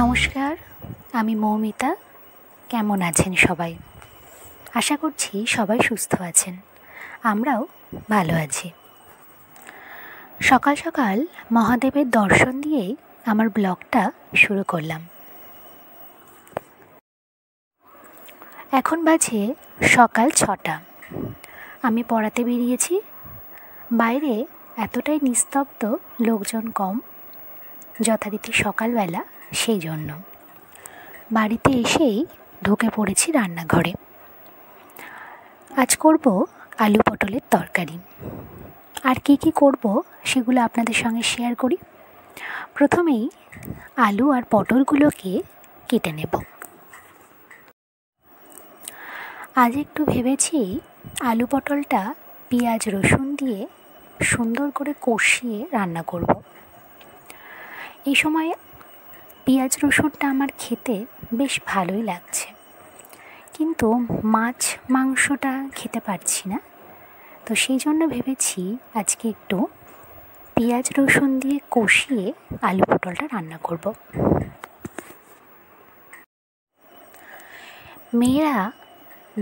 নমস্কার, আমি মৌমিতা। কেমন আছেন সবাই? আশা করছি সবাই সুস্থ আছেন। আমরাও ভালো আছি। সকাল সকাল মহাদেবের দর্শন দিয়েই আমার ব্লগটা শুরু করলাম। এখন বাজে সকাল 6টা। আমি পড়াতে বেরিয়েছি। বাইরে এতটাই নিস্তব্ধ, লোকজন কম, যথারীতি সকালবেলা, সেই জন্য বাড়িতে এসেই ঢুকে পড়েছি রান্নাঘরে। আজ করব আলু পটলের তরকারি। আর কি করব সেগুলো আপনাদের সঙ্গে শেয়ার করি। প্রথমেই আলু আর পটলগুলোকে কেটে নেব। আজ একটু ভেবেছি আলু পটলটা পেঁয়াজ রসুন দিয়ে সুন্দর করে কষিয়ে রান্না করব। এই সময় পেঁয়াজ রসুনটা আমার খেতে বেশ ভালোই লাগছে, কিন্তু মাছ মাংসটা খেতে পারছি না। তো সেই জন্য ভেবেছি আজকে একটু পেঁয়াজ রসুন দিয়ে কষিয়ে আলু পটলটা রান্না করব। মেয়েরা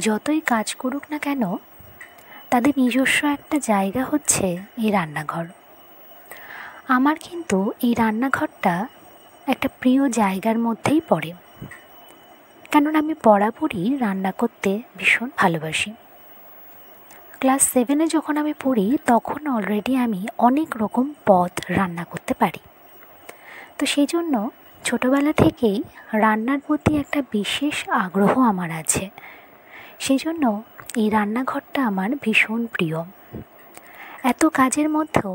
যতই কাজ করুক না কেন, তাদের নিজস্ব একটা জায়গা হচ্ছে এই রান্নাঘর। আমার কিন্তু এই রান্নাঘরটা একটা প্রিয় জায়গার মধ্যেই পড়ে, কেননা আমি বরাবরই রান্না করতে ভীষণ ভালোবাসি। ক্লাস 7-এ যখন আমি পড়ি তখন অলরেডি আমি অনেক রকম পদ রান্না করতে পারি। তো সেই জন্য ছোটোবেলা থেকেই রান্নার প্রতি একটা বিশেষ আগ্রহ আমার আছে। সেই জন্য এই রান্নাঘরটা আমার ভীষণ প্রিয়। এত কাজের মধ্যেও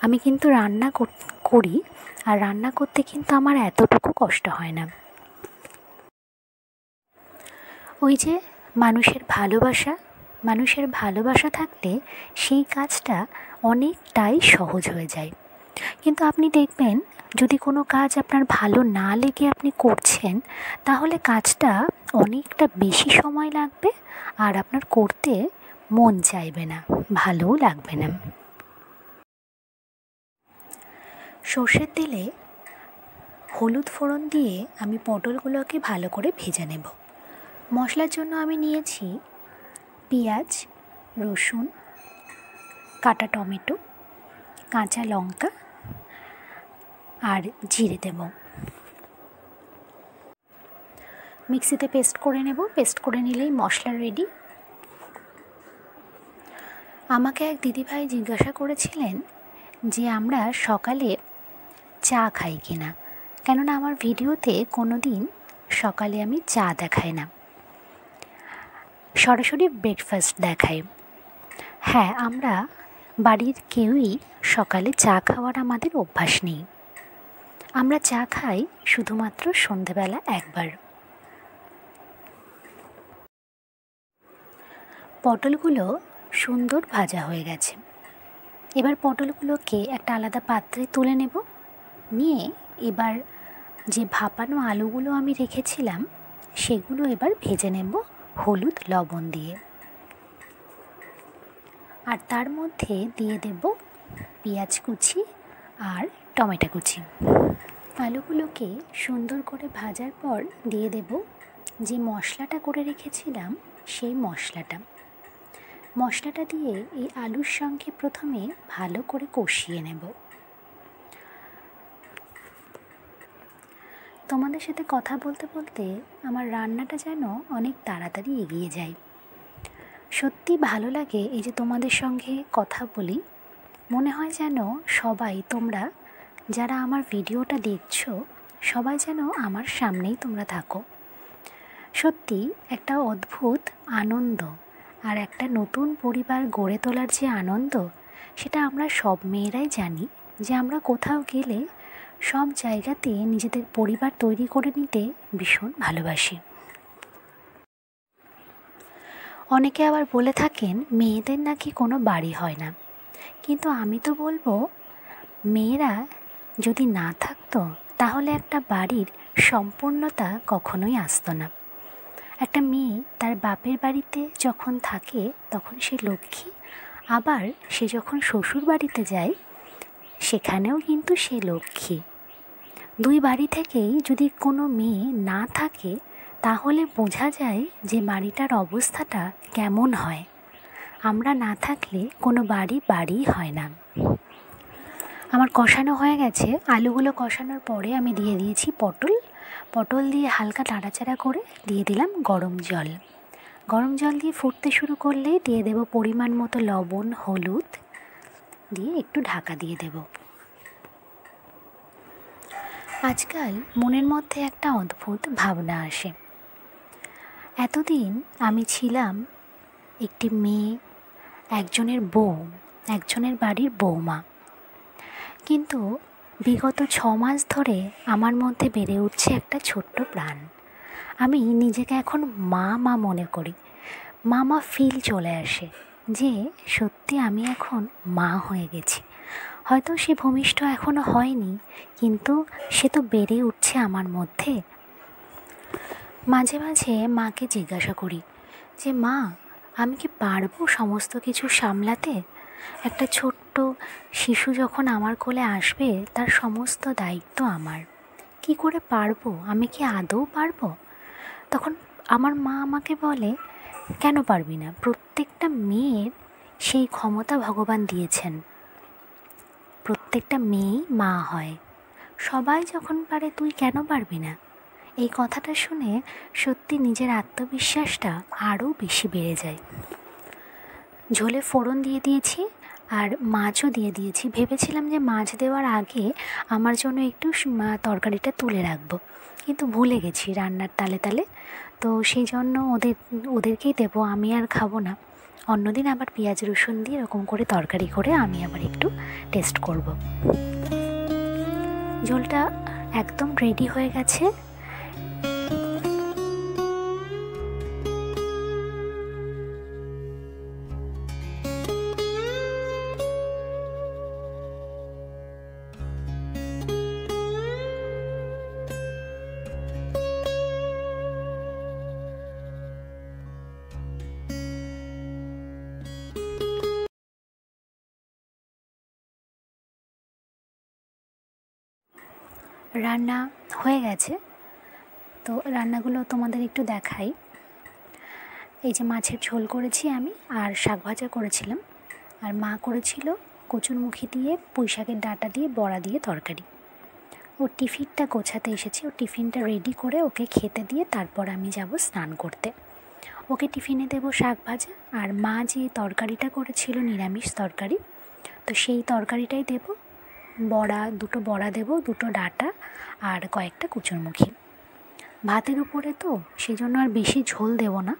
আমি কিন্তু রান্না করি, আর রান্না করতে কিন্তু আমার এতটুকু কষ্ট হয় না। ওই যে মানুষের ভালোবাসা থাকলে সেই কাজটা অনেকটাই সহজ হয়ে যায়। কিন্তু আপনি দেখবেন, যদি কোনো কাজ আপনার ভালো না লেগে আপনি করছেন, তাহলে কাজটা অনেকটা বেশি সময় লাগবে আর আপনার করতে মন চাইবে না, ভালোও লাগবে না। সর্ষের তেলে হলুদ ফোড়ন দিয়ে আমি পটলগুলোকে ভালো করে ভেজে নেব। মশলার জন্য আমি নিয়েছি পেঁয়াজ, রসুন, কাটা টমেটো, কাঁচা লঙ্কা আর জিরে দেব। মিক্সিতে পেস্ট করে নেব। পেস্ট করে নিলেই মশলা রেডি। আমাকে এক দিদিভাই জিজ্ঞাসা করেছিলেন যে আমরা সকালে চা খাই কিনা, কেননা আমার ভিডিওতে কোনো দিন সকালে আমি চা দেখাই না, সরাসরি ব্রেকফাস্ট দেখাই। হ্যাঁ, আমরা বাড়ির কেউই সকালে চা খাওয়ার আমাদের অভ্যাস নেই। আমরা চা খাই শুধুমাত্র সন্ধেবেলা একবার। পটলগুলো সুন্দর ভাজা হয়ে গেছে। এবার পটলগুলোকে একটা আলাদা পাত্রে তুলে নেব। নিয়ে এবার যে ভাপানো আলুগুলো আমি রেখেছিলাম সেগুলো এবার ভেজে নেব হলুদ লবণ দিয়ে। আর তার মধ্যে দিয়ে দেব পেঁয়াজ কুচি আর টমেটো কুচি। আলুগুলোকে সুন্দর করে ভাজার পর দিয়ে দেব যে মশলাটা করে রেখেছিলাম সেই মশলাটা দিয়ে এই আলুর সঙ্গে প্রথমে ভালো করে কষিয়ে নেব। তোমাদের সাথে কথা বলতে বলতে আমার রান্নাটা যেন অনেক তাড়াতাড়ি এগিয়ে যায়। সত্যি ভালো লাগে এই যে তোমাদের সঙ্গে কথা বলি। মনে হয় যেন সবাই, তোমরা যারা আমার ভিডিওটা দেখছো, সবাই যেন আমার সামনেই তোমরা থাকো। সত্যি একটা অদ্ভুত আনন্দ, আর একটা নতুন পরিবার গড়ে তোলার যে আনন্দ, সেটা আমরা সব মেয়েরাই জানি যে আমরা কোথাও গেলে সব জায়গাতে নিজেদের পরিবার তৈরি করে নিতে ভীষণ ভালোবাসি। অনেকে আবার বলে থাকেন মেয়েদের নাকি কোনো বাড়ি হয় না, কিন্তু আমি তো বলবো মেয়েরা যদি না থাকতো তাহলে একটা বাড়ির সম্পূর্ণতা কখনোই আসতো না। একটা মেয়ে তার বাপের বাড়িতে যখন থাকে তখন সে লক্ষ্মী, আবার সে যখন শ্বশুর বাড়িতে যায় সেখানেও কিন্তু সে লক্ষ্মী। দুই বাড়ি থেকেই যদি কোনো মেয়ে না থাকে তাহলে বোঝা যায় যে বাড়িটার অবস্থাটা কেমন হয়। আমরা না থাকলে কোনো বাড়ি হয় না। আমার কষানো হয়ে গেছে। আলুগুলো কষানোর পরে আমি দিয়ে দিয়েছি পটল দিয়ে হালকা নাড়াচাড়া করে দিয়ে দিলাম গরম জল। গরম জল দিয়ে ফুটতে শুরু করলেই দিয়ে দেব পরিমাণ মতো লবণ, হলুদ দিয়ে একটু ঢাকা দিয়ে দেব। আজকাল মনের মধ্যে একটা অদ্ভুত ভাবনা আসে। এতদিন আমি ছিলাম একটি মেয়ে, একজনের বউ, একজনের বাড়ির বৌমা, কিন্তু বিগত 6 মাস ধরে আমার মধ্যে বেড়ে উঠছে একটা ছোট্ট প্রাণ। আমি নিজেকে এখন মা মনে করি। মা ফিল চলে আসে যে সত্যি আমি এখন মা হয়ে গেছি। হয়তো সে ভূমিষ্ঠ এখনও হয়নি, কিন্তু সে তো বেড়ে উঠছে আমার মধ্যে। মাঝে মাঝে মাকে জিজ্ঞাসা করি যে মা, আমি কি পারবো সমস্ত কিছু সামলাতে? একটা ছোট্ট শিশু যখন আমার কোলে আসবে তার সমস্ত দায়িত্ব আমার। কি করে পারবো? আমি কি আদৌ পারবো? তখন আমার মা আমাকে বলে, কেন পারবি না? প্রত্যেকটা মেয়ের সেই ক্ষমতা ভগবান দিয়েছেন। প্রত্যেকটা মেয়েই মা হয়। সবাই যখন পারে তুই কেন পারবি না? এই কথাটা শুনে সত্যি নিজের আত্মবিশ্বাসটা আরও বেশি বেড়ে যায়। ঝোলে ফোড়ন দিয়ে দিয়েছি আর মাছও দিয়ে দিয়েছি। ভেবেছিলাম যে মাছ দেওয়ার আগে আমার জন্য একটু তরকারিটা তুলে রাখবো, কিন্তু ভুলে গেছি রান্নার তালে তালে। তো সেই জন্য ওদেরকেই দেবো, আমি আর খাবো না। অন্যদিন আবার পেঁয়াজ রসুন দিয়ে এরকম করে তরকারি করে আমি আবার একটু টেস্ট করব। ঝোলটা একদম রেডি হয়ে গেছে। রান্না হয়ে গেছে, তো রান্নাগুলো তোমাদের একটু দেখাই। এই যে মাছের ঝোল করেছি আমি, আর শাক ভাজা করেছিলাম, আর মা করেছিল কচুরমুখী দিয়ে পুঁই শাকের ডাঁটা দিয়ে বড়া দিয়ে তরকারি। ওর টিফিনটা গোছাতে এসেছি, ওর টিফিনটা রেডি করে ওকে খেতে দিয়ে তারপর আমি যাব স্নান করতে। ওকে টিফিনে দেবো শাক ভাজা, আর মা যে তরকারিটা করেছিল নিরামিষ তরকারি, তো সেই তরকারিটাই দেবো। দুটো বড়া দেবো, দুটো ডাঁটা আর কয়েকটা কচুরমুখী। ভাতের উপরে তো সেই জন্য আর বেশি ঝোল দেবো না।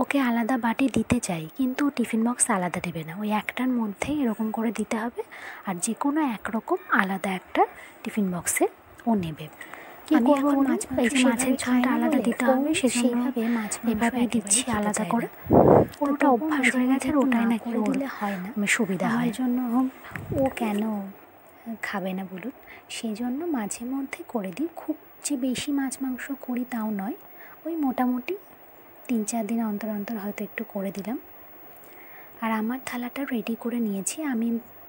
ওকে আলাদা বাটি দিতে চাই, কিন্তু টিফিন বক্স আলাদা দেবে না, ওই একটার মধ্যেই এরকম করে দিতে হবে। আর যে কোনো একরকম আলাদা একটা টিফিন বক্সে ও নেবে। আমি এখন মাছের ঝোলটা আলাদা দিতে হবে, সেইভাবে এভাবেই দিচ্ছি আলাদা করে। ওটা অভ্যাস হয়ে গেছে, আর ওটাই নাকি দিলে হয় না, সুবিধা হয়। জন্য ও কেন খাবে না বলুন, সেই জন্য মাঝে মধ্যে করে দিই। খুব যে বেশি মাছ মাংস করি তাও নয়, ওই মোটামুটি 3-4 দিন অন্তর অন্তর হয়তো একটু করে দিলাম। আর আমার থালাটা রেডি করে নিয়েছি। আমি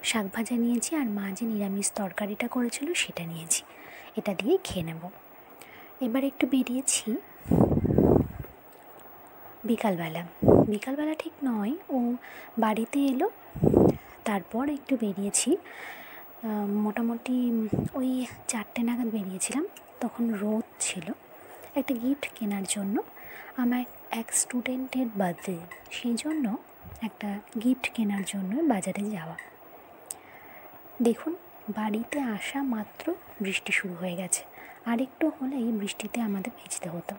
শাক ভাজা নিয়েছি, আর মা যে নিরামিষ তরকারিটা করেছিল সেটা নিয়েছি। এটা দিয়েই খেয়ে নেব। এবার একটু বেরিয়েছি বিকালবেলা ঠিক নয়, ও বাড়িতে এলো, তারপর একটু বেরিয়েছি। মোটামুটি ওই 4টে নাগাদ বেরিয়েছিলাম। তখন রোদ ছিল। একটা গিফট কেনার জন্য, আমার এক স্টুডেন্টের বার্থডে, সেই জন্য একটা গিফট কেনার জন্য বাজারে যাওয়া। দেখুন, বাড়িতে আসা মাত্র বৃষ্টি শুরু হয়ে গেছে। আর একটু হলেই বৃষ্টিতে আমাদের ভিজতে হতো।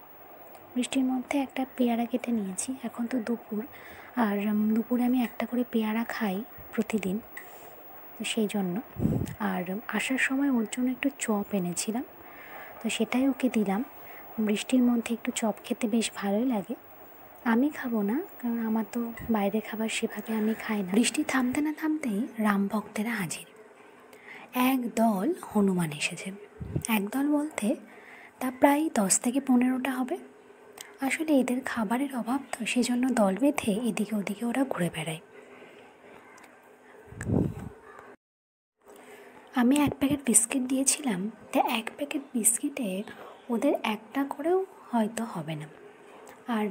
বৃষ্টির মধ্যে একটা পেয়ারা কেটে নিয়েছি। এখন তো দুপুর, আর দুপুরে আমি একটা করে পেয়ারা খাই প্রতিদিন, তো সেই জন্য। আর আসার সময় ওর জন্য একটু চপ এনেছিলাম, তো সেটাই ওকে দিলাম। বৃষ্টির মধ্যে একটু চপ খেতে বেশ ভালোই লাগে। আমি খাবো না, কারণ আমার তো বাইরে খাবার সেভাবে আমি খাই না। বৃষ্টি থামতে না থামতেই রাম ভক্তেরা হাজির। এক দল হনুমান এসেছে। এক দল বলতে তা প্রায় 10 থেকে 15টা হবে। আসলে এদের খাবারের অভাব, তো সেজন্য দল বেঁধে এদিকে ওদিকে ওরা ঘুরে বেড়ায়। আমি এক প্যাকেট বিস্কিট দিয়েছিলাম, তা এক প্যাকেট বিস্কিটে ওদের একটা করেও হয়তো হবে না, আর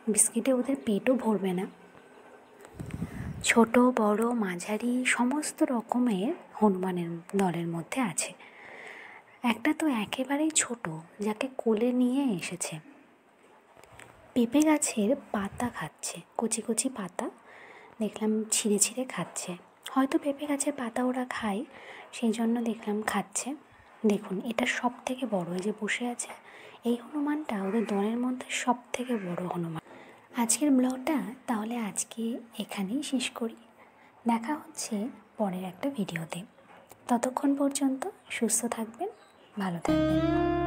বিস্কিটে ওদের পেটও ভরবে না। ছোট বড় মাঝারি সমস্ত রকমের হনুমানের দলের মধ্যে আছে। একটা তো একেবারেই ছোট, যাকে কোলে নিয়ে এসেছে। পেঁপে গাছের পাতা খাচ্ছে, কচি কচি পাতা দেখলাম ছিঁড়ে ছিঁড়ে খাচ্ছে। হয়তো পেঁপে গাছের পাতা ওরা খায়, সেই জন্য দেখলাম খাচ্ছে। দেখুন, এটা সব থেকে বড়, এই যে বসে আছে এই হনুমানটা ওদের দলের মধ্যে সব থেকে বড় হনুমান। আজকের ব্লগটা তাহলে আজকে এখানেই শেষ করি। দেখা হচ্ছে পরের একটা ভিডিওতে। ততক্ষণ পর্যন্ত সুস্থ থাকবেন, ভালো থাকবেন।